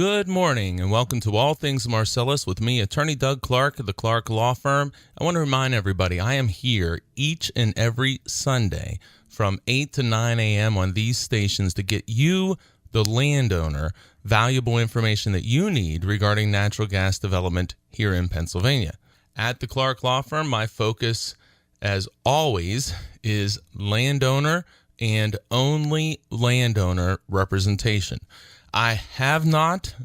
Good morning and welcome to All Things Marcellus with me, Attorney Doug Clark of the Clark Law Firm. I want to remind everybody I am here each and every Sunday from 8 to 9 a.m. on these stations to get you, the landowner, valuable information that you need regarding natural gas development here in Pennsylvania. At the Clark Law Firm, my focus, as always, is landowner and only landowner representation. I have not,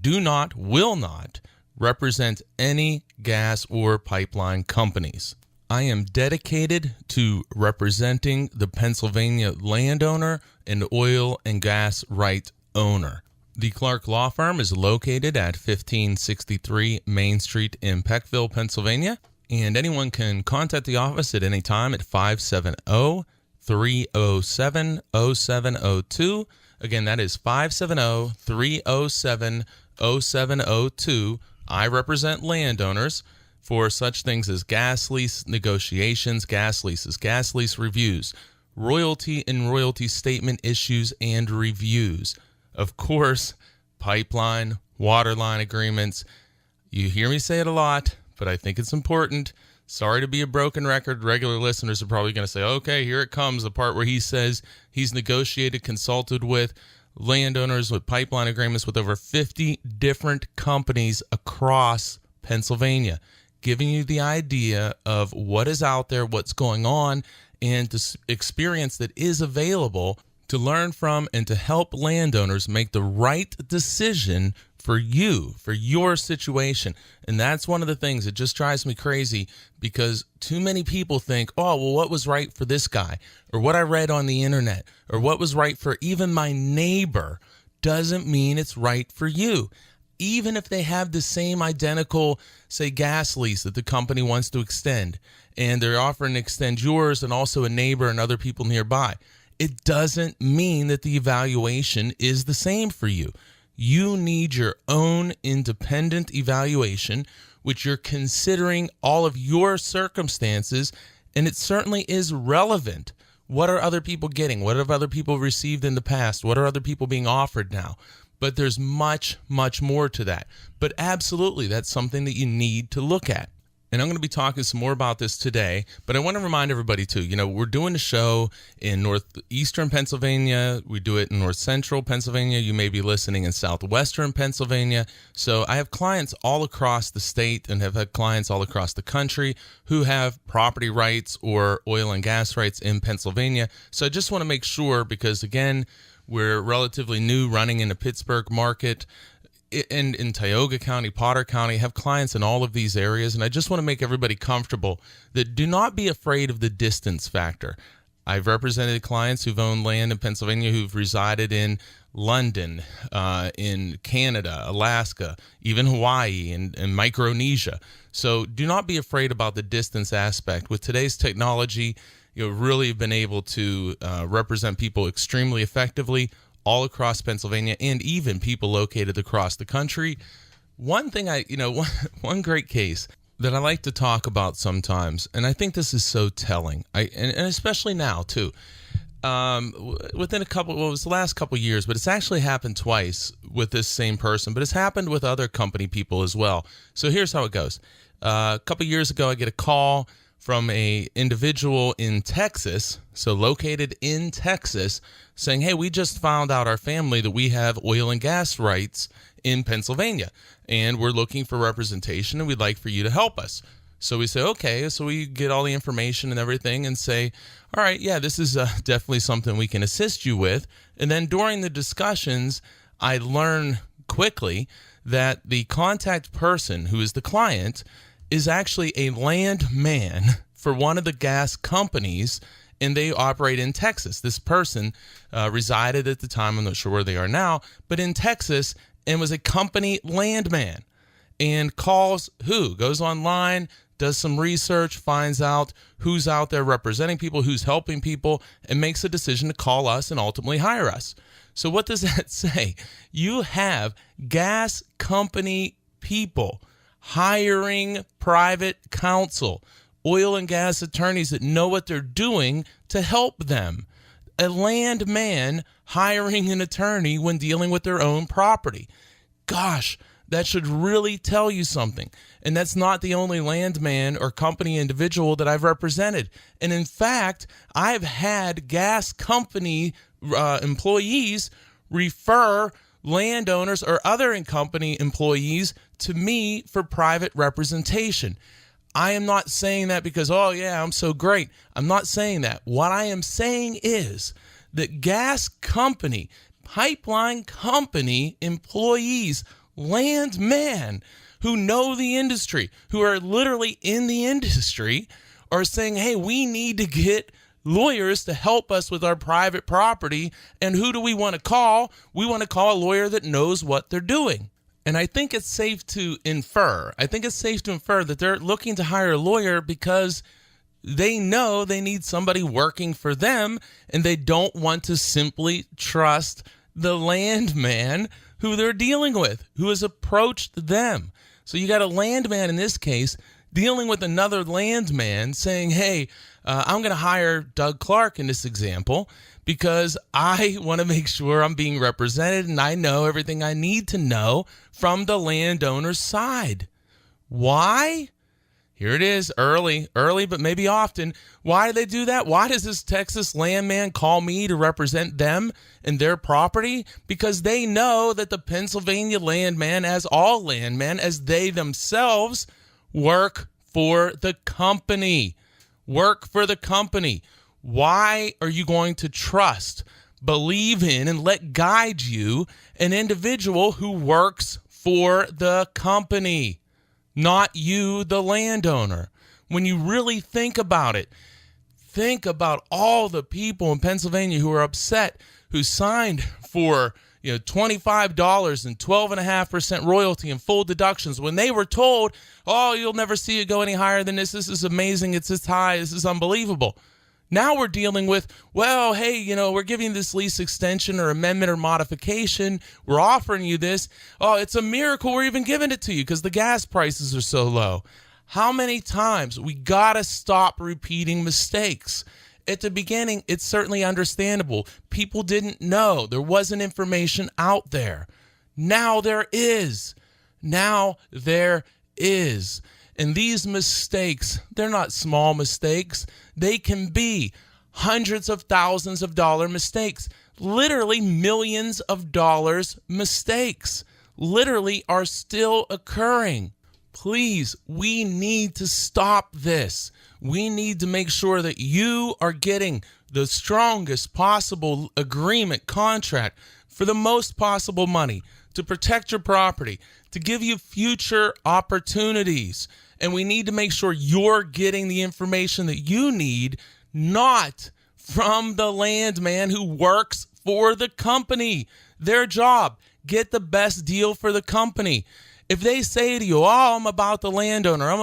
do not, will not represent any gas or pipeline companies. I am dedicated to representing the Pennsylvania landowner and oil and gas right owner. The Clark Law Firm is located at 1563 Main Street in Peckville, Pennsylvania, and anyone can contact the office at any time at 570-307-0702. Again, that is 570-307-0702. I represent landowners for such things as gas lease negotiations, gas leases, gas lease reviews, royalty and royalty statement issues and reviews. Of course, pipeline, water line agreements. You hear me say it a lot, but I think it's important. Sorry to be a broken record. Regular listeners are probably going to say, okay, here it comes, the part where he says he's negotiated, consulted with landowners with pipeline agreements with over 50 different companies across Pennsylvania, giving you the idea of what is out there, what's going on, and the experience that is available to learn from and to help landowners make the right decision for you, for your situation. And that's one of the things that just drives me crazy, because too many people think, oh, well, what was right for this guy, or what I read on the internet, or what was right for even my neighbor doesn't mean it's right for you. Even if they have the same identical, say, gas lease that the company wants to extend, and they're offering to extend yours and also a neighbor and other people nearby, it doesn't mean that the evaluation is the same for you. You need your own independent evaluation, which you're considering all of your circumstances, and it certainly is relevant. What are other people getting? What have other people received in the past? What are other people being offered now? But there's much, much more to that. But absolutely, that's something that you need to look at. And I'm going to be talking some more about this today, but I want to remind everybody too, we're doing a show in northeastern Pennsylvania. We do it in north central Pennsylvania. You may be listening in southwestern Pennsylvania. So I have clients all across the state and have had clients all across the country who have property rights or oil and gas rights in Pennsylvania. So I just want to make sure, because again, we're relatively new running in the Pittsburgh market, and in Tioga County, Potter County, have clients in all of these areas. And I just want to make everybody comfortable that do not be afraid of the distance factor. I've represented clients who've owned land in Pennsylvania who've resided in London, in Canada, Alaska, even Hawaii and Micronesia. So do not be afraid about the distance aspect. With today's technology, really have been able to represent people extremely effectively all across Pennsylvania, and even people located across the country. One thing one great case that I like to talk about sometimes, and I think this is so telling, and especially now too, within it was the last couple of years, but it's actually happened twice with this same person, but it's happened with other company people as well. So here's how it goes. A couple of years ago, I get a call from a individual in Texas, so located in Texas, saying, hey, we just found out, our family, that we have oil and gas rights in Pennsylvania, and we're looking for representation, and we'd like for you to help us. So we say, okay. So we get all the information and everything and say, all right, yeah, this is definitely something we can assist you with. And then during the discussions, I learn quickly that the contact person, who is the client, is actually a landman for one of the gas companies, and they operate in Texas. This person resided at the time, I'm not sure where they are now, but in Texas, and was a company landman, and calls goes online, does some research, finds out who's out there representing people, who's helping people, and makes a decision to call us and ultimately hire us. So what does that say? You have gas company people hiring private counsel, oil and gas attorneys that know what they're doing to help them. A landman hiring an attorney when dealing with their own property. gosh, that should really tell you something. And that's not the only landman or company individual that I've represented. And in fact, I've had gas company employees refer landowners or other company employees to me for private representation. I am not saying that because, oh yeah, I'm so great. I'm not saying that. What I am saying is that gas company, pipeline company employees, landmen who know the industry, who are literally in the industry, are saying, hey, we need to get lawyers to help us with our private property. And who do we want to call? We want to call a lawyer that knows what they're doing. And I think it's safe to infer. That they're looking to hire a lawyer because they know they need somebody working for them, and they don't want to simply trust the landman who they're dealing with, who has approached them. So you got a landman in this case dealing with another landman saying, hey, I'm going to hire Doug Clark in this example because I want to make sure I'm being represented and I know everything I need to know from the landowner's side. Why? Here it is, early, but maybe often. Why do they do that? Why does this Texas landman call me to represent them and their property? Because they know that the Pennsylvania landman, as all landmen, as they themselves, work for the company. Why are you going to trust, believe in, and let guide you an individual who works for the company? Not you, the landowner. When you really think about it, think about all the people in Pennsylvania who are upset, who signed for $25 and 12.5% royalty and full deductions when they were told, oh, you'll never see it go any higher than this. This is amazing. It's this high. This is unbelievable. Now we're dealing with, well, hey, we're giving this lease extension or amendment or modification. We're offering you this. Oh, it's a miracle we're even giving it to you because the gas prices are so low. How many times? We got to stop repeating mistakes. At the beginning, it's certainly understandable. People didn't know. There wasn't information out there. Now there is. And these mistakes, they're not small mistakes. They can be hundreds of thousands of dollar mistakes, literally millions of dollars mistakes, literally are still occurring. Please, we need to stop this. We need to make sure that you are getting the strongest possible agreement, contract, for the most possible money, to protect your property, to give you future opportunities. And we need to make sure you're getting the information that you need, not from the landman who works for the company. Their job, get the best deal for the company. If they say to you, oh, I'm about the landowner,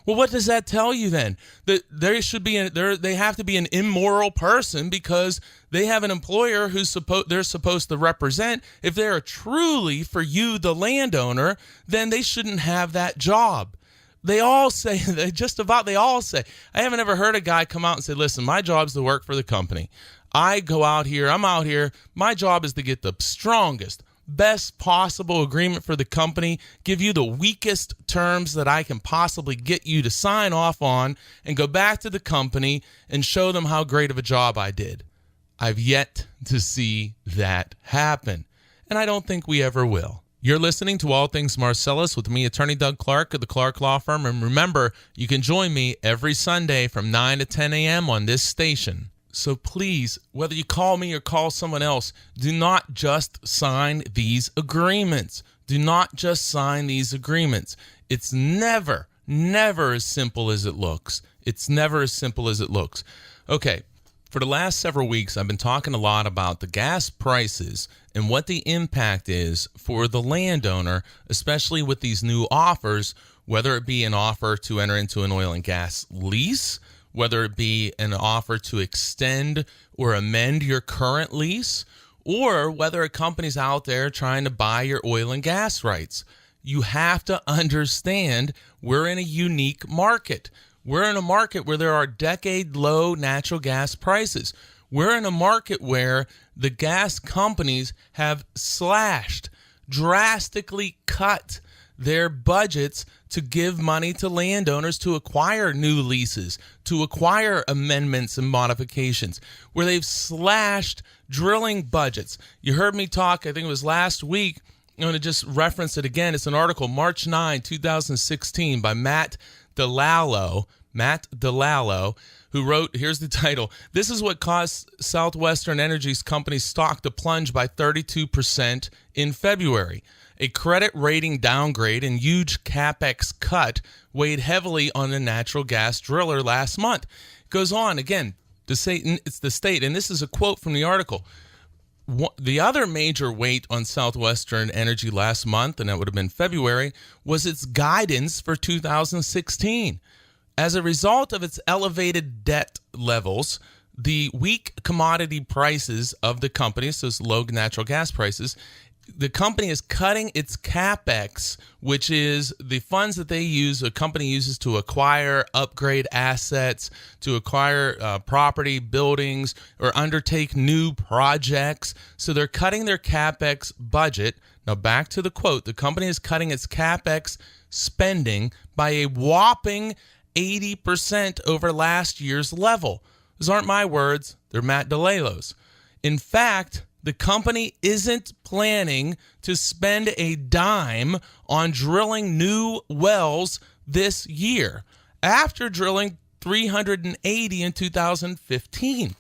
well, what does that tell you then? That they have to be an immoral person because they have an employer who's they're supposed to represent. If they're truly for you, the landowner, then they shouldn't have that job. They all say, I haven't ever heard a guy come out and say, listen, my job's to work for the company. I'm out here, my job is to get the strongest, best possible agreement for the company, give you the weakest terms that I can possibly get you to sign off on, and go back to the company and show them how great of a job I did. I've yet to see that happen, and I don't think we ever will. You're listening to All Things Marcellus with me, Attorney Doug Clark of the Clark Law Firm, and remember, you can join me every Sunday from 9 to 10 a.m. on this station. So please, whether you call me or call someone else, do not just sign these agreements. It's never as simple as it looks. Okay, for the last several weeks, I've been talking a lot about the gas prices and what the impact is for the landowner, especially with these new offers, whether it be an offer to enter into an oil and gas lease, whether it be an offer to extend or amend your current lease, or whether a company's out there trying to buy your oil and gas rights. You have to understand we're in a unique market. We're in a market where there are decade-low natural gas prices. We're in a market where the gas companies have slashed drastically cut their budgets to give money to landowners to acquire new leases, to acquire amendments and modifications, where they've slashed drilling budgets. You heard me talk, I think it was last week. I'm going to just reference it again. It's an article, March 9, 2016, by Matt DeLallo, who wrote, here's the title, "This is what caused Southwestern Energy's company's stock to plunge by 32% in February. A credit rating downgrade and huge CapEx cut weighed heavily on the natural gas driller last month." It goes on, again, it's the state, and this is a quote from the article. The other major weight on Southwestern Energy last month, and that would have been February, was its guidance for 2016. As a result of its elevated debt levels, the weak commodity prices of the company, so it's low natural gas prices, the company is cutting its CapEx, which is the funds that a company uses to acquire, upgrade assets, to acquire property, buildings, or undertake new projects. So they're cutting their CapEx budget. Now back to the quote. The company is cutting its CapEx spending by a whopping 80% over last year's level. Those aren't my words. They're Matt DeLallo's. In fact, the company isn't planning to spend a dime on drilling new wells this year, after drilling 380 in 2015.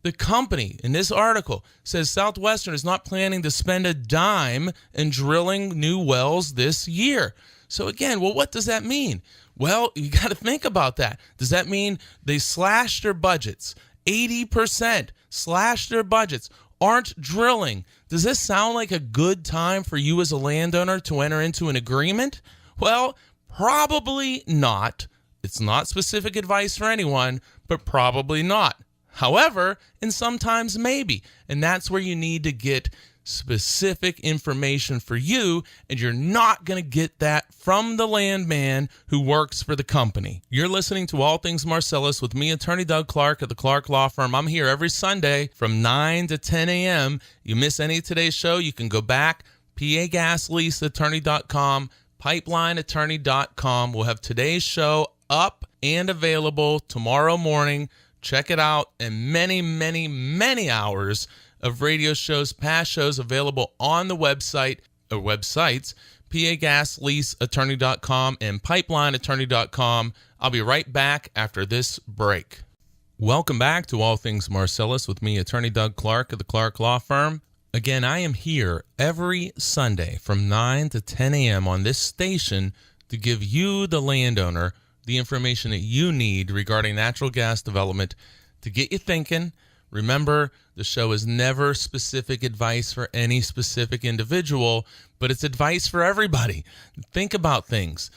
The company, in this article, says Southwestern is not planning to spend a dime in drilling new wells this year. So again, what does that mean? Well, you got to think about that. Does that mean they slashed their budgets? 80% slashed their budgets, aren't drilling. Does this sound like a good time for you as a landowner to enter into an agreement? Well, probably not. It's not specific advice for anyone, but probably not. However, and sometimes maybe. And that's where you need to get specific information for you, and you're not going to get that from the landman who works for the company. You're listening to All Things Marcellus with me, Attorney Doug Clark of the Clark Law Firm. I'm here every Sunday from 9 to 10 a.m. You miss any of today's show, you can go back, pagasleaseattorney.com, pipelineattorney.com. We'll have today's show up and available tomorrow morning. Check it out, and many, many, many hours of radio shows, past shows available on the websites, pagasleaseattorney.com and pipelineattorney.com. I'll be right back after this break. Welcome back to All Things Marcellus with me, Attorney Doug Clark of the Clark Law Firm. Again, I am here every Sunday from 9 to 10 a.m. on this station to give you, the landowner, the information that you need regarding natural gas development to get you thinking. Remember, the show is never specific advice for any specific individual, but it's advice for everybody. Think about things.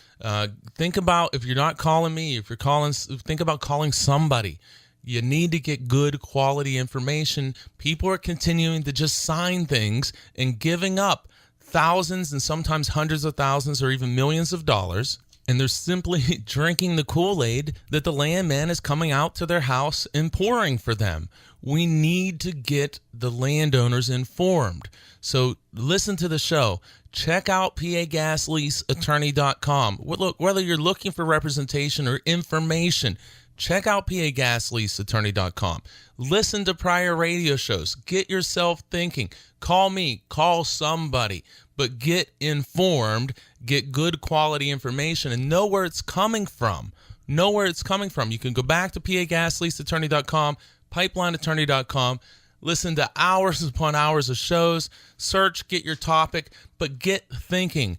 Think about, if you're not calling me, if you're calling, think about calling somebody. You need to get good quality information. People are continuing to just sign things and giving up thousands and sometimes hundreds of thousands or even millions of dollars. And they're simply drinking the Kool-Aid that the landman is coming out to their house and pouring for them. We need to get the landowners informed. So listen to the show. Check out pagasleaseattorney.com. Look, whether you're looking for representation or information, check out pagasleaseattorney.com. Listen to prior radio shows. Get yourself thinking. Call me. Call somebody. But get informed, get good quality information, and know where it's coming from. Know where it's coming from. You can go back to pagasleaseattorney.com, pipelineattorney.com, listen to hours upon hours of shows, search, get your topic, but get thinking.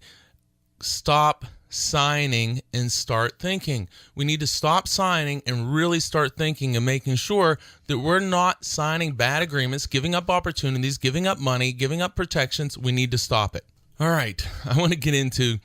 Stop signing and start thinking. We need to stop signing and really start thinking and making sure that we're not signing bad agreements, giving up opportunities, giving up money, giving up protections. We need to stop it. All right, I want to get into,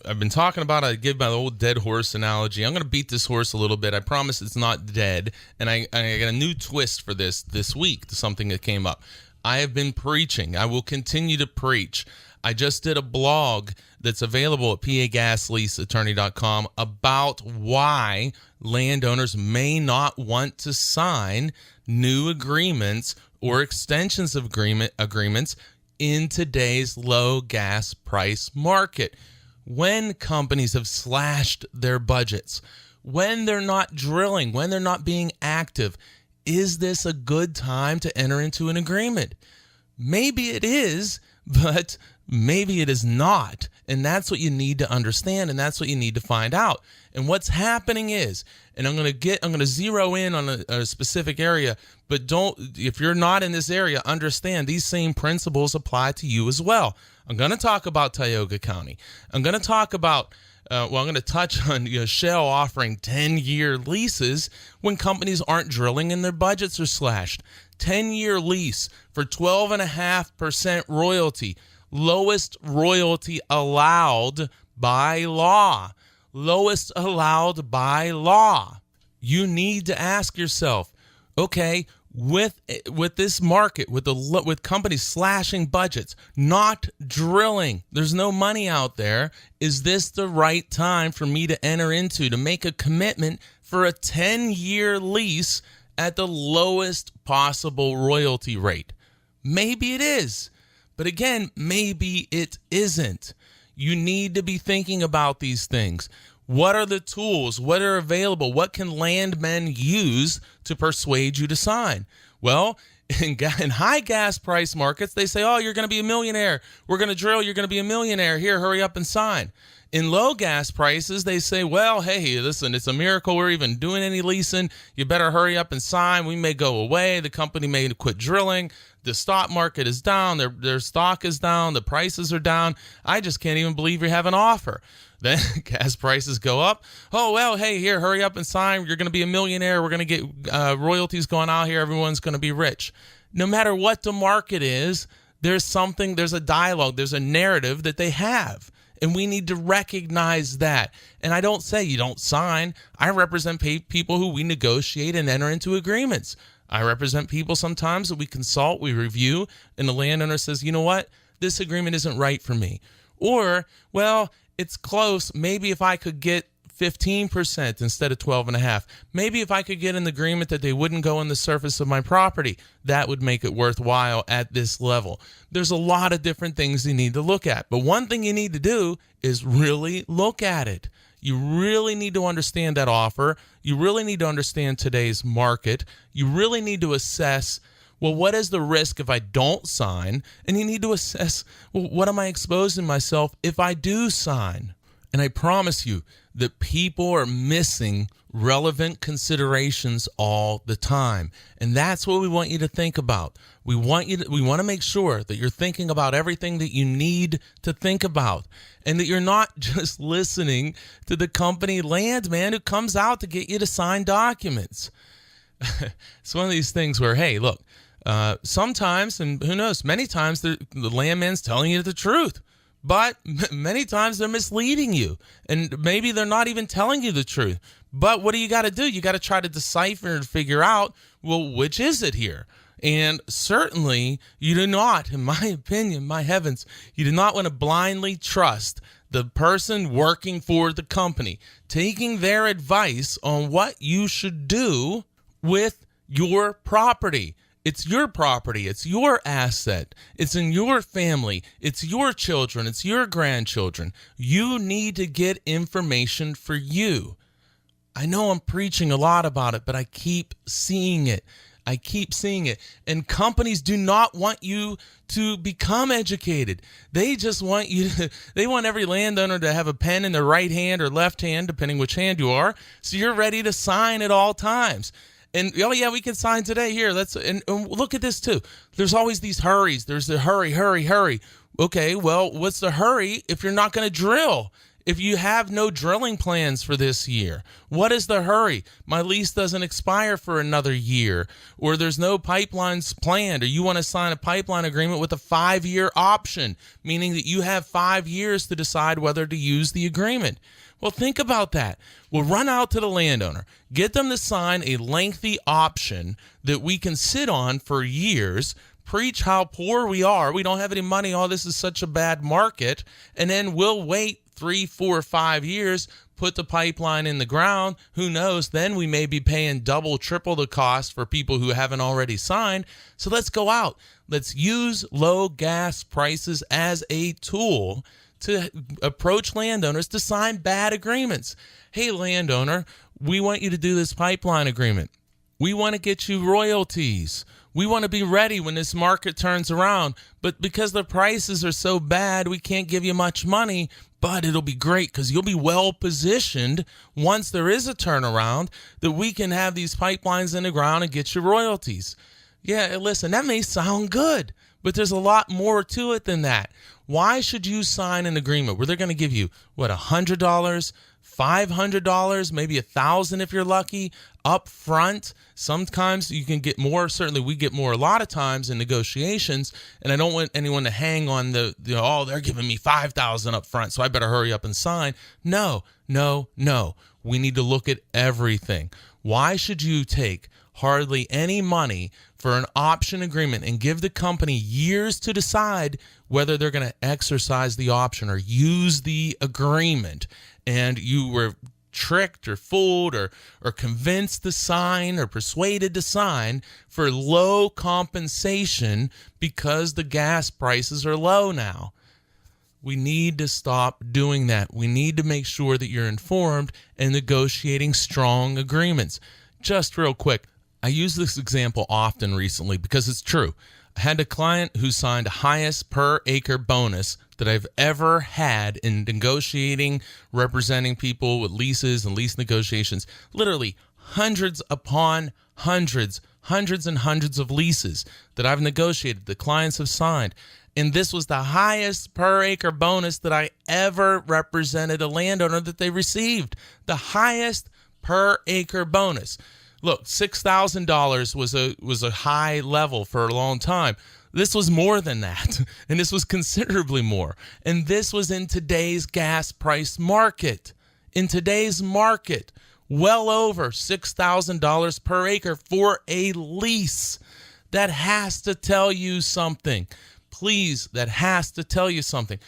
I've been talking about, I give my old dead horse analogy. I'm going to beat this horse a little bit. I promise it's not dead. And I got a new twist for this week to something that came up. I have been preaching. I will continue to preach. I just did a blog that's available at pagasleaseattorney.com about why landowners may not want to sign new agreements or extensions of agreements in today's low gas price market. When companies have slashed their budgets, when they're not drilling, when they're not being active, is this a good time to enter into an agreement? Maybe it is, but maybe it is not. And that's what you need to understand, and that's what you need to find out. And what's happening is, and I'm going to zero in on a specific area, but if you're not in this area, understand these same principles apply to you as well. I'm going to talk about Tioga County. I'm going to talk about I'm going to touch on Shell offering 10-year leases when companies aren't drilling and their budgets are slashed. 10-year lease for 12.5% royalty. Lowest royalty allowed by law. Lowest allowed by law. You need to ask yourself, okay, with this market, with companies slashing budgets, not drilling, there's no money out there, is this the right time for me to enter into, to make a commitment for a 10-year lease at the lowest possible royalty rate? Maybe it is, but again, maybe it isn't. You need to be thinking about these things. What are the tools? What are available? What can landmen use to persuade you to sign? Well, in high gas price markets, they say, oh, you're going to be a millionaire. We're going to drill. You're going to be a millionaire. Here, hurry up and sign. In low gas prices, they say, well, hey, listen, it's a miracle we're even doing any leasing. You better hurry up and sign. We may go away. The company may quit drilling. The stock market is down. Their stock is down. The prices are down. I just can't even believe you have an offer. Then gas prices go up. Oh, well, hey, here, hurry up and sign. You're going to be a millionaire. We're going to get royalties going out here. Everyone's going to be rich. No matter what the market is, there's a dialogue, there's a narrative that they have. And we need to recognize that. And I don't say you don't sign. I represent people who we negotiate and enter into agreements. I represent people sometimes that we consult, we review, and the landowner says, you know what? This agreement isn't right for me. Or, well, it's close. Maybe if I could get 15% instead of 12.5%. Maybe if I could get an agreement that they wouldn't go on the surface of my property, that would make it worthwhile at this level. There's a lot of different things you need to look at. But one thing you need to do is really look at it. You really need to understand that offer. You really need to understand today's market. You really need to assess, well, what is the risk if I don't sign? And you need to assess, well, what am I exposing myself if I do sign? And I promise you that people are missing relevant considerations all the time. And that's what we want you to think about. We want to make sure that you're thinking about everything that you need to think about, and that you're not just listening to the company landman who comes out to get you to sign documents. It's one of these things where, hey, look, sometimes, and who knows, many times the landman's telling you the truth. But many times they're misleading you, and maybe they're not even telling you the truth. But what do you got to do? You got to try to decipher and figure out, well, which is it here? And certainly you do not, in my opinion, my heavens, you do not want to blindly trust the person working for the company, taking their advice on what you should do with your property. It's your property. It's your asset. It's in your family. It's your children. It's your grandchildren. You need to get information for you. I know I'm preaching a lot about it, but I keep seeing it. And companies do not want you to become educated. They just want they want every landowner to have a pen in their right hand or left hand, depending which hand you are, so you're ready to sign at all times. And, oh, yeah, we can sign today. Here, and look at this, too. There's always these hurries. There's the hurry. Okay, well, what's the hurry if you're not going to drill? If you have no drilling plans for this year, what is the hurry? My lease doesn't expire for another year, or there's no pipelines planned, or you want to sign a pipeline agreement with a 5-year option, meaning that you have 5 years to decide whether to use the agreement. Well, think about that. We'll run out to the landowner, get them to sign a lengthy option that we can sit on for years, preach how poor we are, we don't have any money, oh, this is such a bad market, and then we'll wait 3, 4, 5 years, put the pipeline in the ground. Who knows? Then we may be paying double, triple the cost for people who haven't already signed. So let's go out. Let's use low gas prices as a tool to approach landowners to sign bad agreements. Hey, landowner, we want you to do this pipeline agreement. We want to get you royalties. We want to be ready when this market turns around. But because the prices are so bad, we can't give you much money. But it'll be great because you'll be well positioned once there is a turnaround that we can have these pipelines in the ground and get you royalties. Yeah, listen, that may sound good, but there's a lot more to it than that. Why should you sign an agreement where they're going to give you, what, $100, $500, maybe $1,000 if you're lucky, up front? Sometimes you can get more. Certainly we get more a lot of times in negotiations, and I don't want anyone to hang on oh, they're giving me $5,000 up front, so I better hurry up and sign. No. We need to look at everything. Why should you take hardly any money for an option agreement and give the company years to decide whether they're going to exercise the option or use the agreement, and you were tricked or fooled or convinced to sign or persuaded to sign for low compensation because the gas prices are low now? We need to stop doing that. We need to make sure that you're informed and negotiating strong agreements. Just real quick, I use this example often recently because it's true. I had a client who signed the highest per acre bonus that I've ever had in negotiating, representing people with leases and lease negotiations. Literally hundreds upon hundreds and hundreds of leases that I've negotiated, the clients have signed. And this was the highest per acre bonus that I ever represented a landowner that they received. The highest per acre bonus. Look, $6,000 was a high level for a long time. This was more than that, and this was considerably more. And this was in today's gas price market. In today's market, well over $6,000 per acre for a lease. That has to tell you something. Please, that has to tell you something.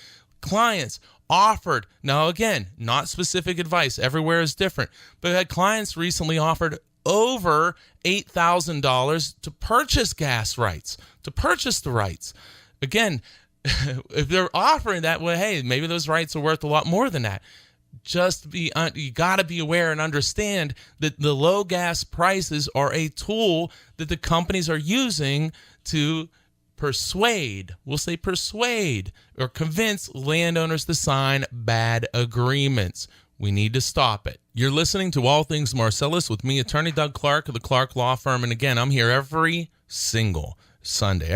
Clients offered, now again, not specific advice, everywhere is different, but had clients recently offered over $8,000 to purchase gas rights, to purchase the rights. Again, if they're offering that, well, hey, maybe those rights are worth a lot more than that. You got to be aware and understand that the low gas prices are a tool that the companies are using to persuade or convince landowners to sign bad agreements. We need to stop it. You're listening to All Things Marcellus with me, Attorney Doug Clark of the Clark Law Firm. And again, I'm here every single Sunday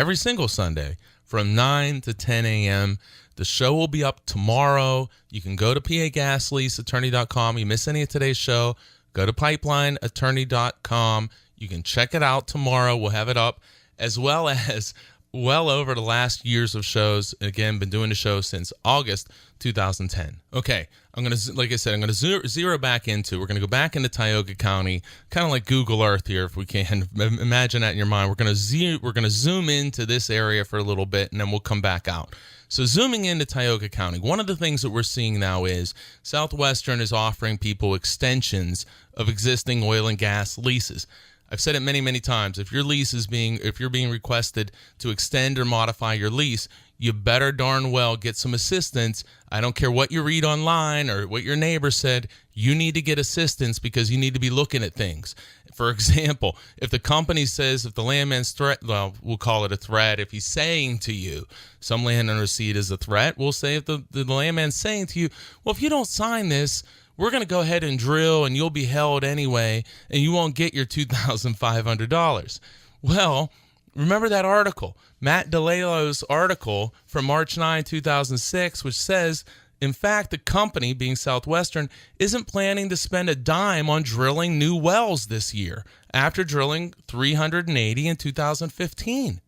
from 9 to 10 a.m. The show will be up tomorrow. You can go to pagasleaseattorney.com. You miss any of today's show, go to pipelineattorney.com. You can check it out tomorrow. We'll have it up, as well as well over the last years of shows. Again, been doing the show since August 2010. Okay, I'm going to zero back into, we're going to go back into Tioga County, kind of like Google Earth here, if we can. Imagine that in your mind. We're going to zoom into this area for a little bit, and then we'll come back out. So zooming into Tioga County, one of the things that we're seeing now is Southwestern is offering people extensions of existing oil and gas leases. I've said it many, many times. If you're being requested to extend or modify your lease, you better darn well get some assistance. I don't care what you read online or what your neighbor said. You need to get assistance because you need to be looking at things. For example, if the company says, if the landman's threat, well, we'll call it a threat. If he's saying to you, some landowners see it as a threat. We'll say if the landman's saying to you, well, if you don't sign this, we're going to go ahead and drill and you'll be held anyway, and you won't get your $2,500. Well, remember that article, Matt DeLalo's article from March 9, 2006, which says, in fact, the company, being Southwestern, isn't planning to spend a dime on drilling new wells this year after drilling 380 in 2015.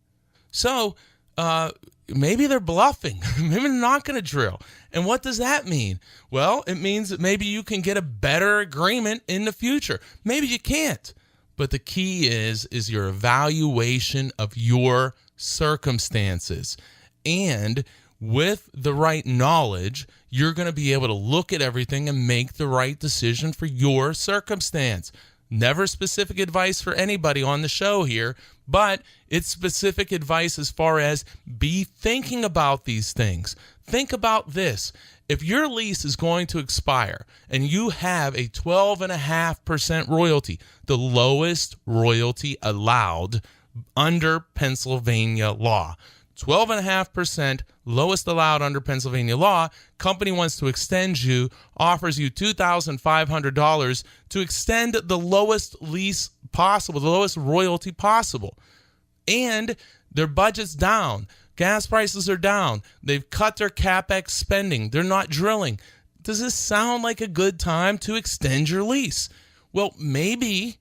So, maybe they're bluffing. Maybe they're not going to drill. And what does that mean? Well, it means that maybe you can get a better agreement in the future. Maybe you can't. But the key is your evaluation of your circumstances. And with the right knowledge, you're going to be able to look at everything and make the right decision for your circumstance. Never specific advice for anybody on the show here, but it's specific advice as far as be thinking about these things. Think about this. If your lease is going to expire and you have a 12.5% royalty, the lowest royalty allowed under Pennsylvania law, 12.5%, lowest allowed under Pennsylvania law, company wants to extend you, offers you $2,500 to extend the lowest lease possible, the lowest royalty possible. And their budget's down. Gas prices are down. They've cut their CapEx spending. They're not drilling. Does this sound like a good time to extend your lease? Well, maybe,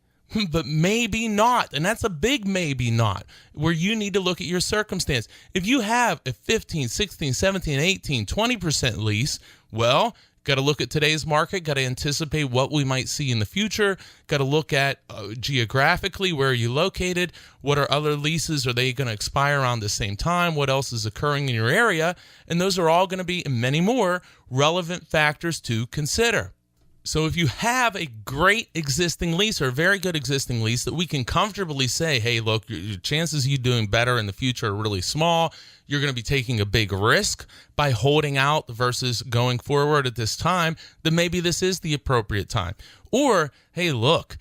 but maybe not. And that's a big maybe not, where you need to look at your circumstance. If you have a 15, 16, 17, 18, 20% lease, well, got to look at today's market, got to anticipate what we might see in the future, got to look at geographically, where are you located, what are other leases, are they going to expire around the same time, what else is occurring in your area, and those are all going to be, and many more, relevant factors to consider. So if you have a great existing lease or a very good existing lease that we can comfortably say, hey, look, your chances of you doing better in the future are really small. You're going to be taking a big risk by holding out versus going forward at this time, then maybe this is the appropriate time. Or, hey, look,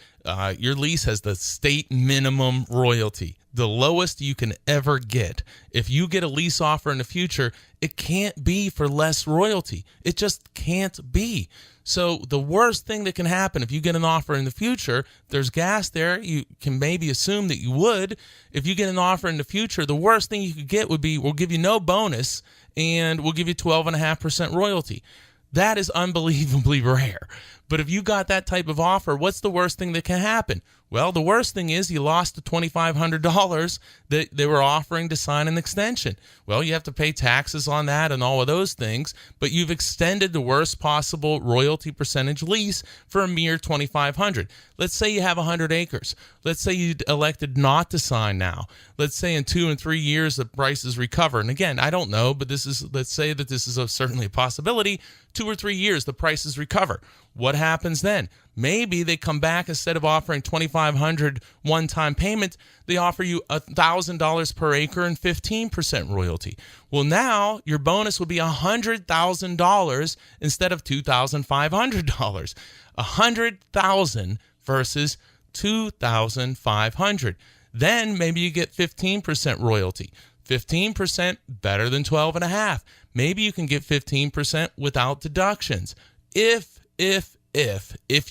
your lease has the state minimum royalty, the lowest you can ever get. If you get a lease offer in the future, it can't be for less royalty. It just can't be. So the worst thing that can happen if you get an offer in the future, there's gas there, you can maybe assume that you would. If you get an offer in the future, the worst thing you could get would be, we'll give you no bonus and we'll give you 12.5% royalty. That is unbelievably rare. But if you got that type of offer, what's the worst thing that can happen? Well, the worst thing is you lost the $2,500 that they were offering to sign an extension. Well, you have to pay taxes on that and all of those things, but you've extended the worst possible royalty percentage lease for a mere $2,500. Let's say you have 100 acres. Let's say you elected not to sign now. Let's say in 2 and 3 years the prices recover. And again, I don't know, but let's say that this is certainly a possibility. 2 or 3 years the prices recover. What happens then? Maybe they come back, instead of offering $2,500 one-time payment, they offer you $1,000 per acre and 15% royalty. Well, now your bonus would be $100,000 instead of $2,500. $100,000 versus $2,500. Then maybe you get 15% royalty. 15% better than 12.5. Maybe you can get 15% without deductions. If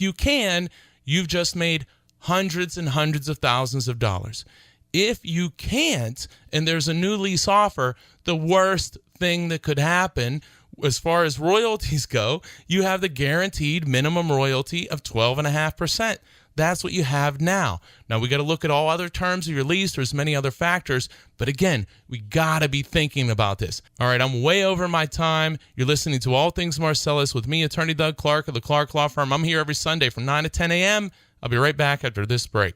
you can, you've just made hundreds and hundreds of thousands of dollars. If you can't, and there's a new lease offer, the worst thing that could happen as far as royalties go, you have the guaranteed minimum royalty of 12.5%. That's what you have now. Now, we got to look at all other terms of your lease. There's many other factors. But again, we got to be thinking about this. All right, I'm way over my time. You're listening to All Things Marcellus with me, Attorney Doug Clark of the Clark Law Firm. I'm here every Sunday from 9 to 10 a.m. I'll be right back after this break.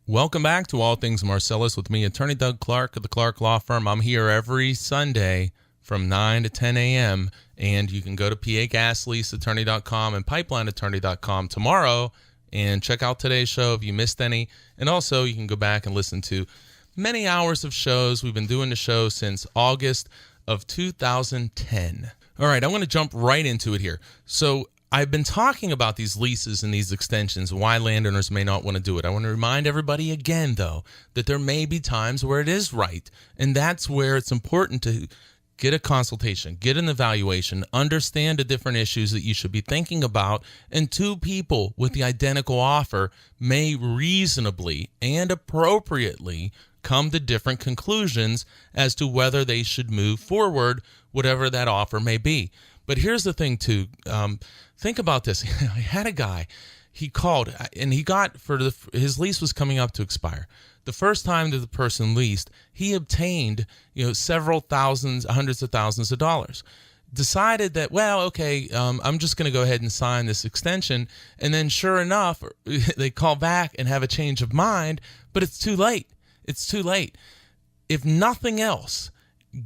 Welcome back to All Things Marcellus with me, Attorney Doug Clark of the Clark Law Firm. I'm here every Sunday from 9 to 10 a.m. And you can go to pagasleaseattorney.com and pipelineattorney.com tomorrow and check out today's show if you missed any. And also, you can go back and listen to many hours of shows. We've been doing the show since August of 2010. All right, I'm going to jump right into it here. So I've been talking about these leases and these extensions, why landowners may not want to do it. I want to remind everybody again, though, that there may be times where it is right. And that's where it's important to get a consultation, get an evaluation, understand the different issues that you should be thinking about, and two people with the identical offer may reasonably and appropriately come to different conclusions as to whether they should move forward, whatever that offer may be. But here's the thing, too. Think about this. I had a guy, he called, and he got, his lease was coming up to expire. The first time that the person leased, he obtained, several thousands, hundreds of thousands of dollars. Decided that, well, okay, I'm just going to go ahead and sign this extension. And then sure enough, they call back and have a change of mind, but it's too late. It's too late. If nothing else,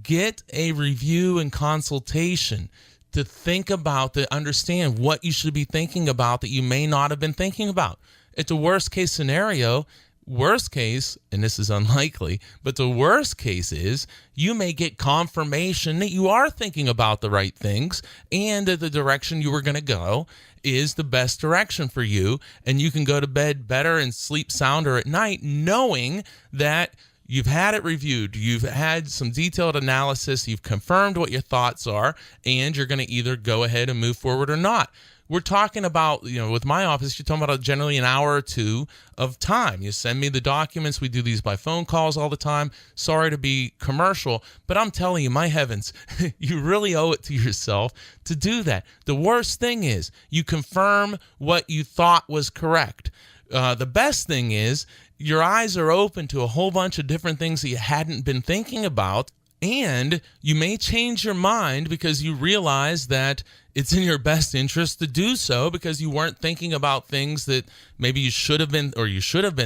get a review and consultation to think about, to understand what you should be thinking about that you may not have been thinking about. At the worst case scenario, Worst case, and this is unlikely, but the worst case is you may get confirmation that you are thinking about the right things and that the direction you were going to go is the best direction for you, and you can go to bed better and sleep sounder at night knowing that you've had it reviewed, you've had some detailed analysis, you've confirmed what your thoughts are, and you're going to either go ahead and move forward or not. We're talking about, with my office, you're talking about generally an hour or two of time. You send me the documents. We do these by phone calls all the time. Sorry to be commercial, but I'm telling you, my heavens, you really owe it to yourself to do that. The worst thing is you confirm what you thought was correct. The best thing is your eyes are open to a whole bunch of different things that you hadn't been thinking about. And you may change your mind because you realize that it's in your best interest to do so because you weren't thinking about things that maybe you should have been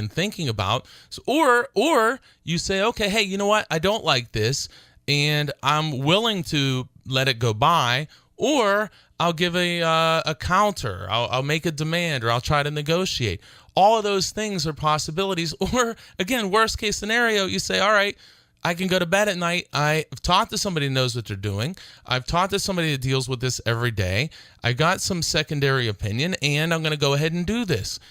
thinking about. Or you say, okay, hey, you know what? I don't like this and I'm willing to let it go by, or I'll give a counter. I'll make a demand, or I'll try to negotiate. All of those things are possibilities. Or again, worst case scenario, you say, all right, I can go to bed at night. I've talked to somebody who knows what they're doing. I've talked to somebody that deals with this every day. I got some secondary opinion, and I'm going to go ahead and do this.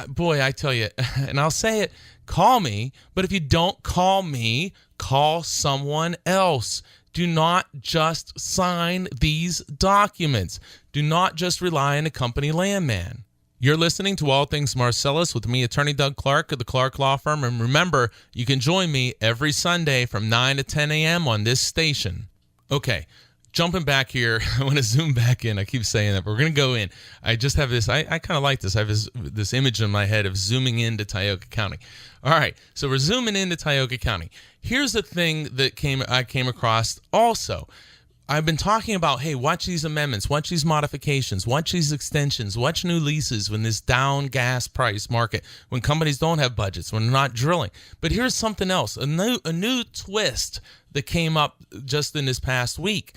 Boy, I tell you, and I'll say it, call me. But if you don't call me, call someone else. Do not just sign these documents. Do not just rely on a company landman. You're listening to All Things Marcellus with me, Attorney Doug Clark of the Clark Law Firm. And remember, you can join me every Sunday from 9 to 10 a.m. on this station. Okay, jumping back here, I want to zoom back in. I keep saying that, but we're going to go in. I just have this, I kind of like this. I have this image in my head of zooming into Tioga County. All right, so we're zooming into Tioga County. Here's the thing that I came across also. I've been talking about, hey, watch these amendments, watch these modifications, watch these extensions, watch new leases when this down gas price market, when companies don't have budgets, when they're not drilling. But here's something else, a new twist that came up just in this past week.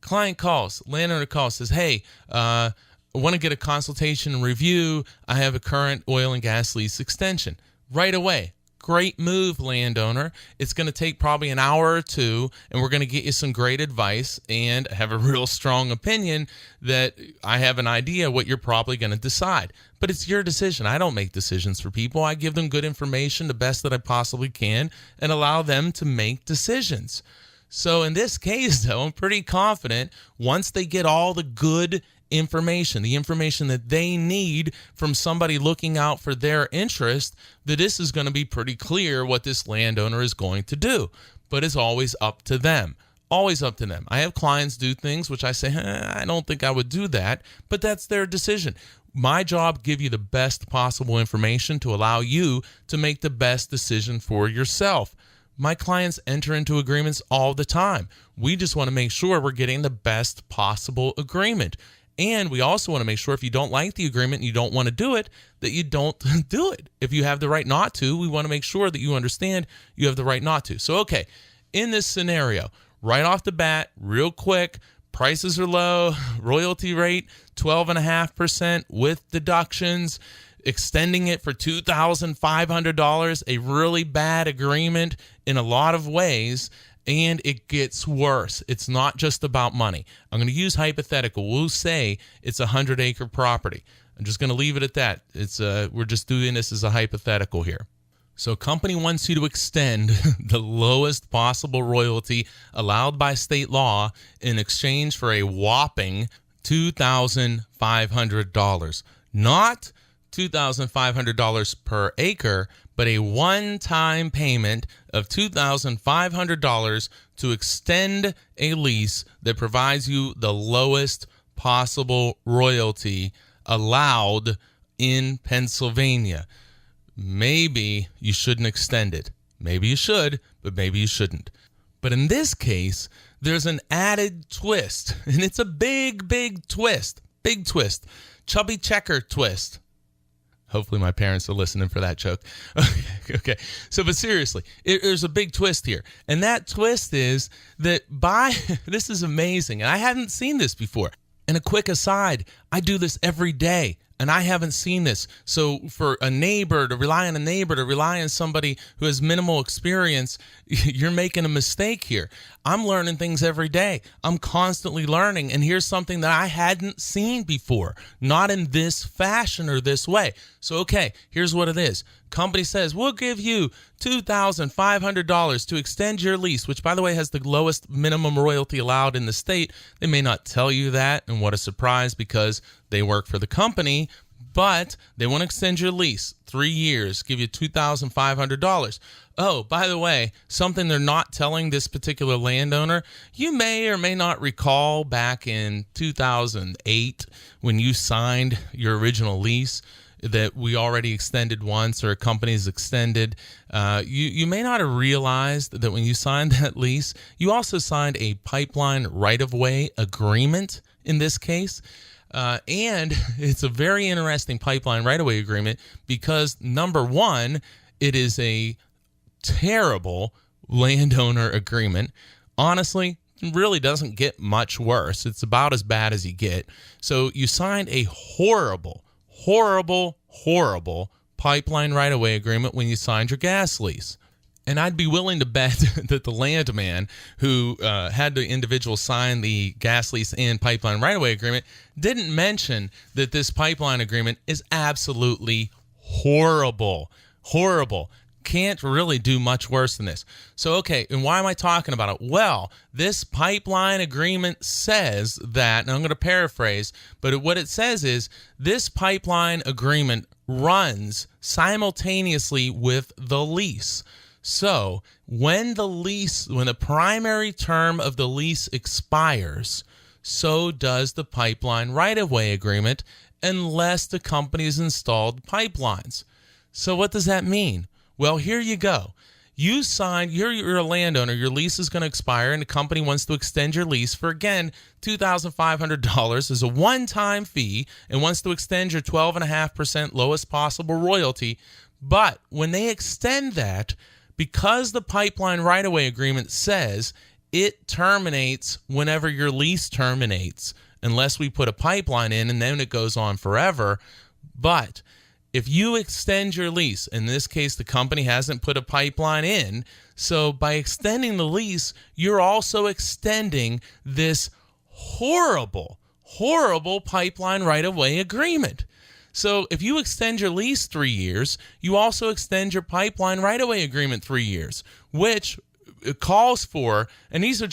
Landowner calls, says, hey, I want to get a consultation and review. I have a current oil and gas lease extension. Right away. Great move, landowner. It's going to take probably an hour or two, and we're going to get you some great advice and have a real strong opinion that I have an idea what you're probably going to decide. But it's your decision. I don't make decisions for people. I give them good information, the best that I possibly can, and allow them to make decisions. So in this case, though, I'm pretty confident once they get all the good information, the information that they need from somebody looking out for their interest, that this is going to be pretty clear what this landowner is going to do. But it's always up to them. Always up to them. I have clients do things which I say, I don't think I would do that, but that's their decision. My job, give you the best possible information to allow you to make the best decision for yourself. My clients enter into agreements all the time. We just want to make sure we're getting the best possible agreement. And we also want to make sure if you don't like the agreement and you don't want to do it, that you don't do it. If you have the right not to, we want to make sure that you understand you have the right not to. So, okay, in this scenario, right off the bat, real quick, prices are low, royalty rate 12.5% with deductions, extending it for $2,500, a really bad agreement in a lot of ways. And it gets worse. It's not just about money. I'm going to use hypothetical. We'll say it's a 100-acre property. I'm just going to leave it at that. We're just doing this as a hypothetical here. So a company wants you to extend the lowest possible royalty allowed by state law in exchange for a whopping $2,500. Not $2,500 per acre, but a one-time payment of $2,500 to extend a lease that provides you the lowest possible royalty allowed in Pennsylvania. Maybe you shouldn't extend it. Maybe you should, but maybe you shouldn't. But in this case, there's an added twist, and it's a big, big twist. Big twist. Chubby checker twist. Hopefully my parents are listening for that joke. Okay. So, but seriously, there's a big twist here. And that twist is that this is amazing. And I hadn't seen this before. And a quick aside, I do this every day. and I haven't seen this. So for a neighbor to rely on a neighbor, to rely on somebody who has minimal experience, you're making a mistake here. I'm learning things every day. I'm constantly learning, and here's something that I hadn't seen before, not in this fashion or this way. So, okay, here's what it is. Company says, we'll give you $2,500 to extend your lease, which, by the way, has the lowest minimum royalty allowed in the state. They may not tell you that, and what a surprise, because they work for the company, but they want to extend your lease 3 years, give you $2,500. Oh, by the way, something they're not telling this particular landowner, you may or may not recall back in 2008 when you signed your original lease that we already extended once, or a company's extended. You may not have realized that when you signed that lease, you also signed a pipeline right-of-way agreement in this case. And it's a very interesting pipeline right-of-way agreement because, number one, it is a terrible landowner agreement. Honestly, it really doesn't get much worse. It's about as bad as you get. So you signed a horrible pipeline right-of-way agreement when you signed your gas lease. And I'd be willing to bet that the landman who had the individual sign the gas lease and pipeline right-of-way agreement didn't mention that this pipeline agreement is absolutely horrible. Can't really do much worse than this. So, okay, and why am I talking about it? Well, this pipeline agreement says that, and I'm going to paraphrase, but what it says is this pipeline agreement runs simultaneously with the lease. So, when the primary term of the lease expires, so does the pipeline right-of-way agreement, unless the company's installed pipelines. So what does that mean? Well, here you go. You signed, you're a landowner, your lease is going to expire, and the company wants to extend your lease for, again, $2,500 as a one-time fee, and wants to extend your 12.5% lowest possible royalty. But when they extend that, because the pipeline right-of-way agreement says it terminates whenever your lease terminates, unless we put a pipeline in, and then it goes on forever. But if you extend your lease, in this case, the company hasn't put a pipeline in, so by extending the lease, you're also extending this horrible pipeline right-of-way agreement. So if you extend your lease 3 years, you also extend your pipeline right-of-way agreement 3 years, which calls for, and these are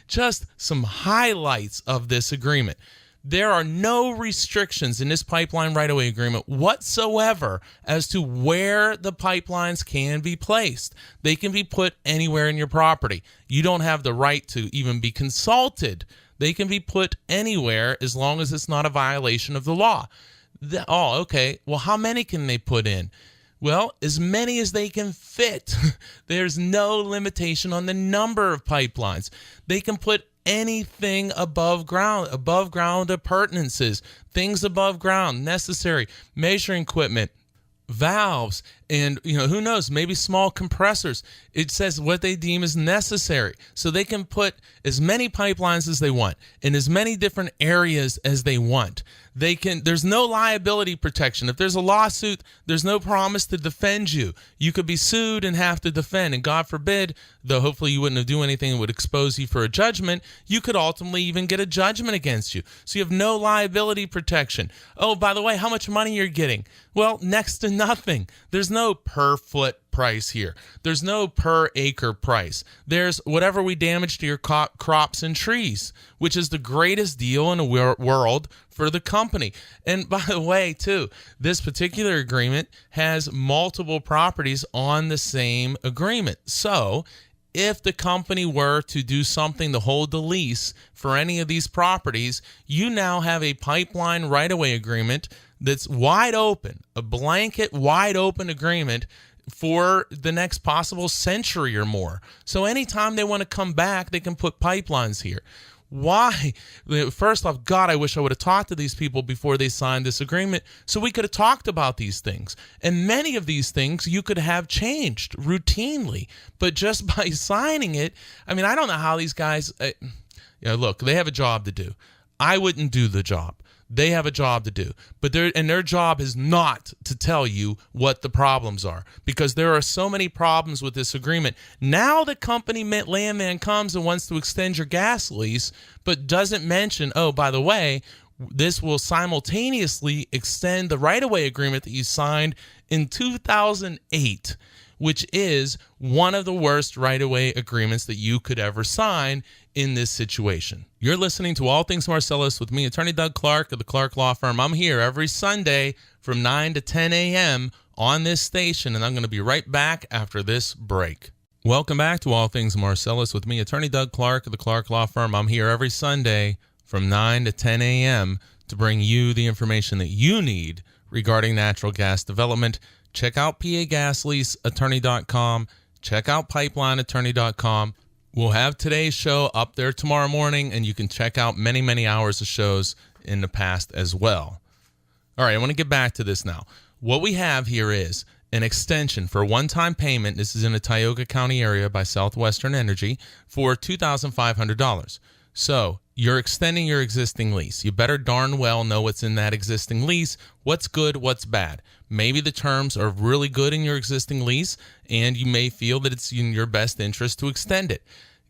just some highlights of this agreement. There are no restrictions in this pipeline right-of-way agreement whatsoever as to where the pipelines can be placed. They can be put anywhere in your property. You don't have the right to even be consulted. They can be put anywhere as long as it's not a violation of the law. Okay. Well, how many can they put in? Well, as many as they can fit. There's no limitation on the number of pipelines. They can put anything above ground appurtenances, things above ground, necessary, measuring equipment, valves, and who knows, maybe small compressors. It says what they deem is necessary. So they can put as many pipelines as they want in as many different areas as they want. There's no liability protection. If there's a lawsuit, there's no promise to defend you. You could be sued and have to defend, and God forbid, though hopefully you wouldn't do anything that would expose you for a judgment, you could ultimately even get a judgment against you. So you have no liability protection. Oh, by the way, how much money you're getting? Well, next to nothing. There's no per foot price here. There's no per acre price. There's whatever we damage to your crops and trees, which is the greatest deal in the world for the company. And by the way, too, this particular agreement has multiple properties on the same agreement. So if the company were to do something to hold the lease for any of these properties, you now have a pipeline right-of-way agreement that's wide open, a blanket wide open agreement for the next possible century or more. So anytime they want to come back, they can put pipelines here. Why? First off, God, I wish I would have talked to these people before they signed this agreement so we could have talked about these things. And many of these things you could have changed routinely, but just by signing it, I don't know how these guys, look, they have a job to do. I wouldn't do the job. They have a job to do, but their job is not to tell you what the problems are, because there are so many problems with this agreement. Now the company landman comes and wants to extend your gas lease, but doesn't mention, oh, by the way, this will simultaneously extend the right-of-way agreement that you signed in 2008, which is one of the worst right-of-way agreements that you could ever sign in this situation. You're listening to All Things Marcellus with me, Attorney Doug Clark of the Clark Law Firm. I'm here every Sunday from 9 to 10 a.m. on this station, and I'm going to be right back after this break. Welcome back to All Things Marcellus with me, Attorney Doug Clark of the Clark Law Firm. I'm here every Sunday from 9 to 10 a.m. to bring you the information that you need regarding natural gas development. Check out PAGasleaseattorney.com. Check out pipelineattorney.com. We'll have today's show up there tomorrow morning, and you can check out many, many hours of shows in the past as well. All right, I want to get back to this now. What we have here is an extension for a one-time payment. This is in the Tioga County area by Southwestern Energy for $2,500. So you're extending your existing lease. You better darn well know what's in that existing lease, what's good, what's bad. Maybe the terms are really good in your existing lease, and you may feel that it's in your best interest to extend it.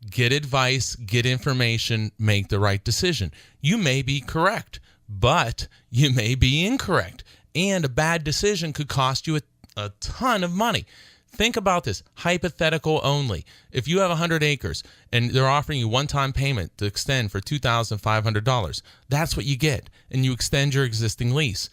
Get advice, get information, make the right decision. You may be correct, but you may be incorrect, and a bad decision could cost you a ton of money. Think about this, hypothetical only. If you have 100 acres and they're offering you one-time payment to extend for $2,500, that's what you get, and you extend your existing lease.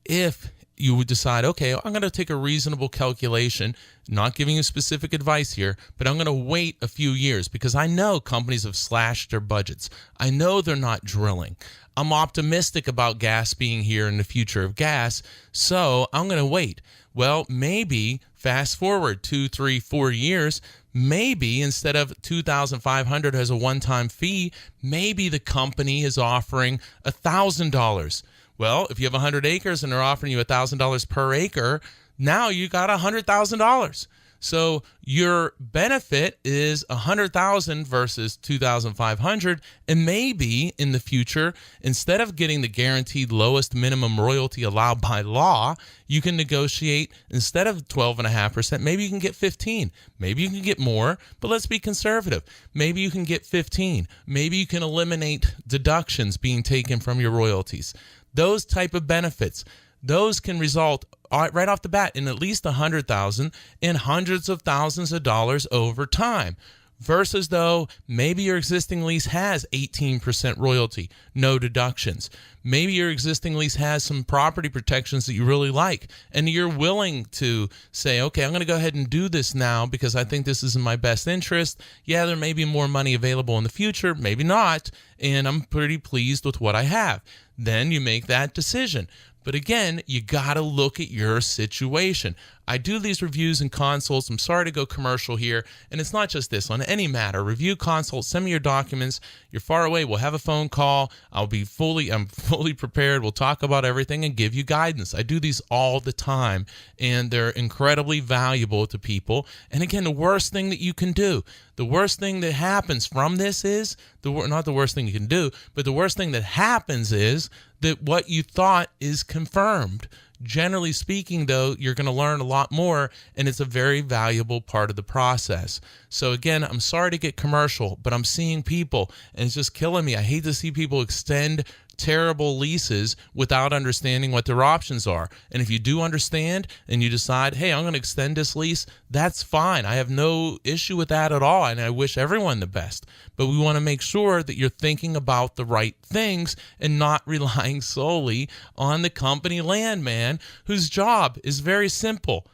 If you would decide, okay, I'm going to take a reasonable calculation, not giving you specific advice here, but I'm going to wait a few years because I know companies have slashed their budgets. I know they're not drilling. I'm optimistic about gas being here in the future of gas, so I'm going to wait. Well, maybe fast forward 2, 3, 4 years, maybe instead of $2,500 as a one-time fee, maybe the company is offering $1,000. Well, if you have 100 acres and they're offering you $1,000 per acre, now you got $100,000. So your benefit is $100,000 versus $2,500, and maybe in the future, instead of getting the guaranteed lowest minimum royalty allowed by law, you can negotiate instead of 12.5%. Maybe you can get 15. Maybe you can get more, but let's be conservative. Maybe you can get 15. Maybe you can eliminate deductions being taken from your royalties. Those type of benefits, those can result right off the bat in at least $100,000 and hundreds of thousands of dollars over time. Versus though, maybe your existing lease has 18% royalty, no deductions. Maybe your existing lease has some property protections that you really like, and you're willing to say, okay, I'm going to go ahead and do this now because I think this is in my best interest. Yeah, there may be more money available in the future, maybe not, and I'm pretty pleased with what I have. Then you make that decision. But again, you got to look at your situation. I do these reviews and consults. I'm sorry to go commercial here. And it's not just this. On any matter, review, consult, send me your documents. You're far away. We'll have a phone call. I'm fully prepared. We'll talk about everything and give you guidance. I do these all the time, and they're incredibly valuable to people. And again, the worst thing that you can do, the worst thing that happens from this is, not the worst thing you can do, but the worst thing that happens is that what you thought is confirmed. Generally speaking, though, you're going to learn a lot more, and it's a very valuable part of the process. So again, I'm sorry to get commercial, but I'm seeing people, and it's just killing me. I hate to see people extend terrible leases without understanding what their options are. And if you do understand and you decide, hey, I'm going to extend this lease, that's fine. I have no issue with that at all, and I wish everyone the best. But we want to make sure that you're thinking about the right things and not relying solely on the company landman whose job is very simple.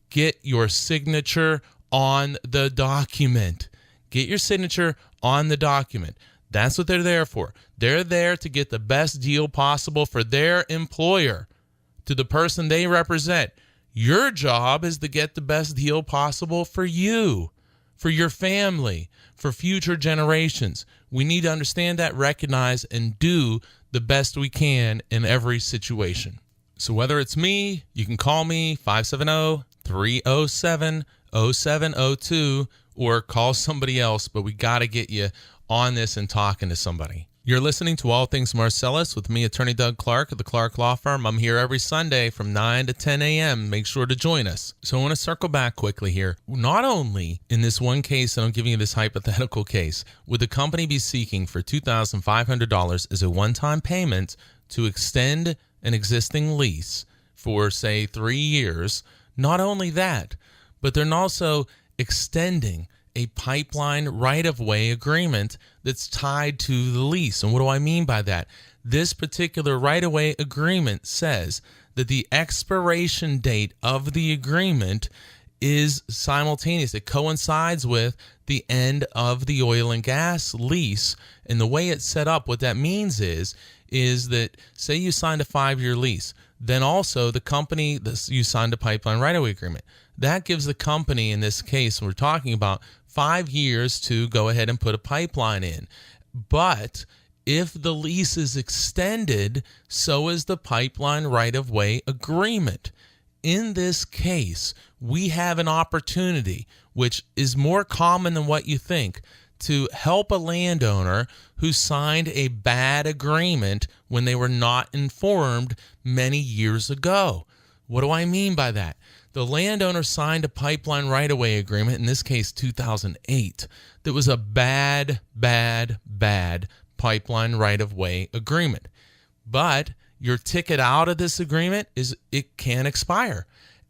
Get your signature on the document. Get your signature on the document. That's what they're there for. They're there to get the best deal possible for their employer, to the person they represent. Your job is to get the best deal possible for you, for your family, for future generations. We need to understand that, recognize, and do the best we can in every situation. So whether it's me, you can call me 570-307-0702 or call somebody else, but we got to get you on this and talking to somebody. You're listening to All Things Marcellus with me, Attorney Doug Clark of the Clark Law Firm. I'm here every Sunday from 9 to 10 a.m. Make sure to join us. So I want to circle back quickly here. Not only in this one case, and I'm giving you this hypothetical case, would the company be seeking for $2,500 as a one-time payment to extend an existing lease for, say, 3 years. Not only that, but they're also extending a pipeline right-of-way agreement that's tied to the lease. And what do I mean by that? This particular right-of-way agreement says that the expiration date of the agreement is simultaneous. It coincides with the end of the oil and gas lease. And the way it's set up, what that means is that, say you signed a 5-year lease, then also the company, you signed a pipeline right-of-way agreement. That gives the company, in this case, we're talking about 5 years to go ahead and put a pipeline in. But if the lease is extended, so is the pipeline right-of-way agreement. In this case, we have an opportunity, which is more common than what you think, to help a landowner who signed a bad agreement when they were not informed many years ago. What do I mean by that? The landowner signed a pipeline right-of-way agreement, in this case 2008, that was a bad pipeline right-of-way agreement. But your ticket out of this agreement is it can expire.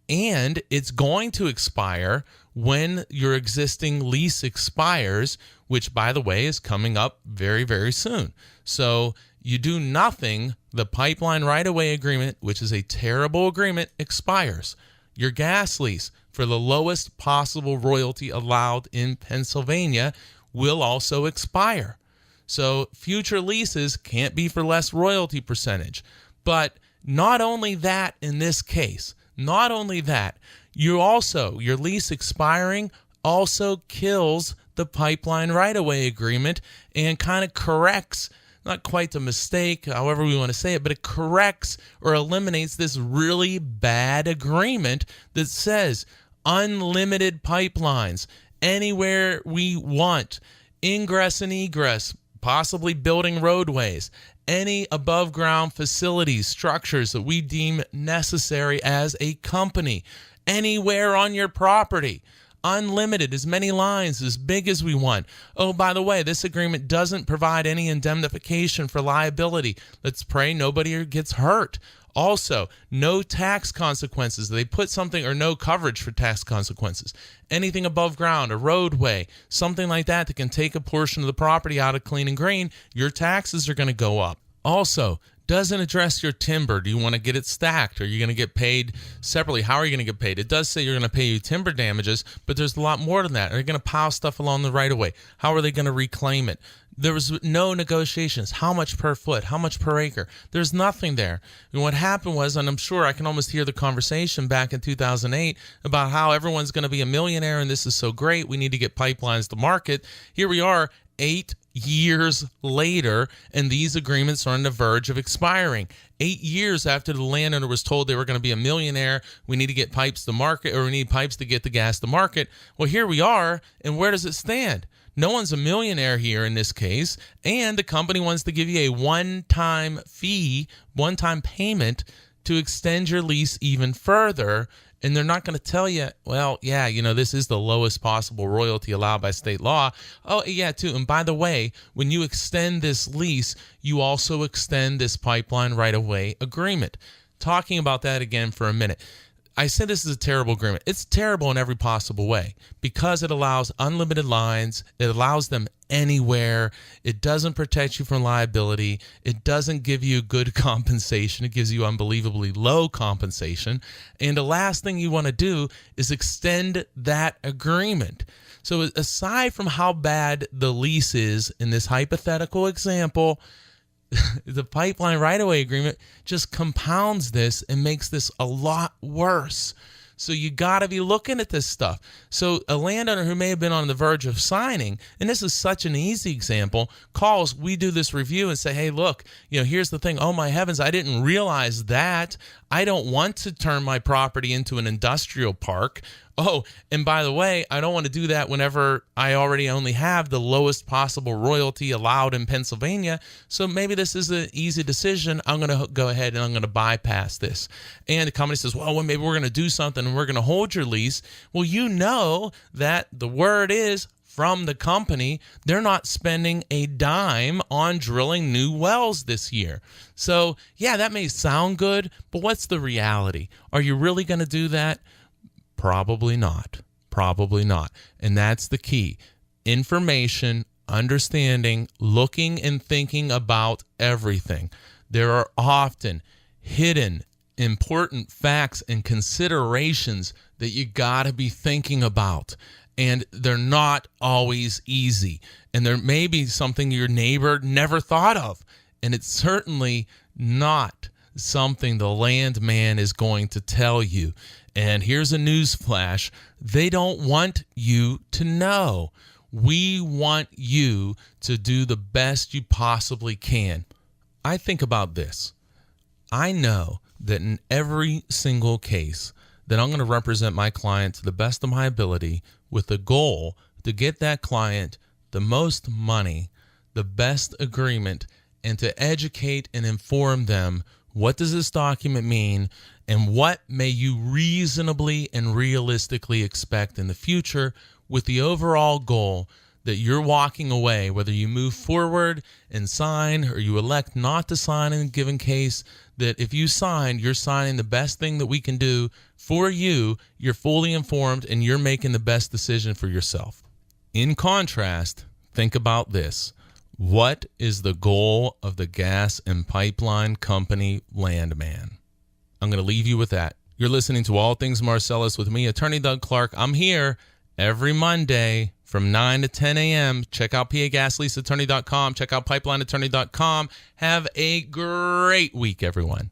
And it's going to expire when your existing lease expires, which, by the way, is coming up very, very soon. So you do nothing, the pipeline right-of-way agreement, which is a terrible agreement, expires. Your gas lease for the lowest possible royalty allowed in Pennsylvania will also expire. So future leases can't be for less royalty percentage. But not only that in this case, not only that, your lease expiring also kills the pipeline right-of-way agreement and kind of corrects, not quite the mistake, however we want to say it, but it corrects or eliminates this really bad agreement that says unlimited pipelines anywhere we want, ingress and egress, possibly building roadways, any above ground facilities, structures that we deem necessary as a company, anywhere on your property. Unlimited, as many lines, as big as we want. Oh, by the way, this agreement doesn't provide any indemnification for liability. Let's pray nobody gets hurt. Also, no tax consequences. They put something, or no coverage for tax consequences. Anything above ground, a roadway, something like that can take a portion of the property out of clean and green, your taxes are going to go up. Also, doesn't address your timber. Do you want to get it stacked? Are you going to get paid separately? How are you going to get paid? It does say you're going to pay you timber damages, but there's a lot more than that. Are they going to pile stuff along the right-of-way? How are they going to reclaim it? There was no negotiations. How much per foot? How much per acre? There's nothing there. And what happened was, and I'm sure I can almost hear the conversation back in 2008 about how everyone's going to be a millionaire and this is so great. We need to get pipelines to market. Here we are, 8 years later, and these agreements are on the verge of expiring. 8 years after the landowner was told they were going to be a millionaire, we need to get pipes to market, or we need pipes to get the gas to market. Well, here we are, and where does it stand? No one's a millionaire here in this case, and the company wants to give you a one-time fee, one-time payment to extend your lease even further. And they're not going to tell you, well, yeah, this is the lowest possible royalty allowed by state law. Oh, yeah, too. And by the way, when you extend this lease, you also extend this pipeline right-of-way agreement. Talking about that again for a minute. I said this is a terrible agreement. It's terrible in every possible way because it allows unlimited lines. It allows them anywhere. It doesn't protect you from liability. It doesn't give you good compensation. It gives you unbelievably low compensation. And the last thing you want to do is extend that agreement. So aside from how bad the lease is in this hypothetical example, the pipeline right-of-way agreement just compounds this and makes this a lot worse. So you got to be looking at this stuff. So a landowner who may have been on the verge of signing, and this is such an easy example, calls, we do this review and say, hey, look, here's the thing. Oh, my heavens, I didn't realize that. I don't want to turn my property into an industrial park. Oh, and by the way, I don't want to do that whenever I already only have the lowest possible royalty allowed in Pennsylvania. So maybe this is an easy decision. I'm going to go ahead and I'm going to bypass this. And the company says, well, maybe we're going to do something and we're going to hold your lease. Well, you know that the word is from the company, they're not spending a dime on drilling new wells this year. So, yeah, that may sound good, but what's the reality? Are you really going to do that? Probably not. Probably not. And that's the key. Information, understanding, looking and thinking about everything. There are often hidden important facts and considerations that you got to be thinking about. And they're not always easy. And there may be something your neighbor never thought of. And it's certainly not something the landman is going to tell you. And here's a news flash. They don't want you to know. We want you to do the best you possibly can. I think about this. I know that in every single case that I'm going to represent my client to the best of my ability with the goal to get that client the most money, the best agreement, and to educate and inform them what does this document mean and what may you reasonably and realistically expect in the future, with the overall goal that you're walking away, whether you move forward and sign or you elect not to sign in a given case, that if you sign, you're signing the best thing that we can do for you, you're fully informed, and you're making the best decision for yourself. In contrast, think about this. What is the goal of the gas and pipeline company landman? I'm going to leave you with that. You're listening to All Things Marcellus with me, Attorney Doug Clark. I'm here every Monday from 9 to 10 a.m. Check out PAGasleaseattorney.com. Check out pipelineattorney.com. Have a great week, everyone.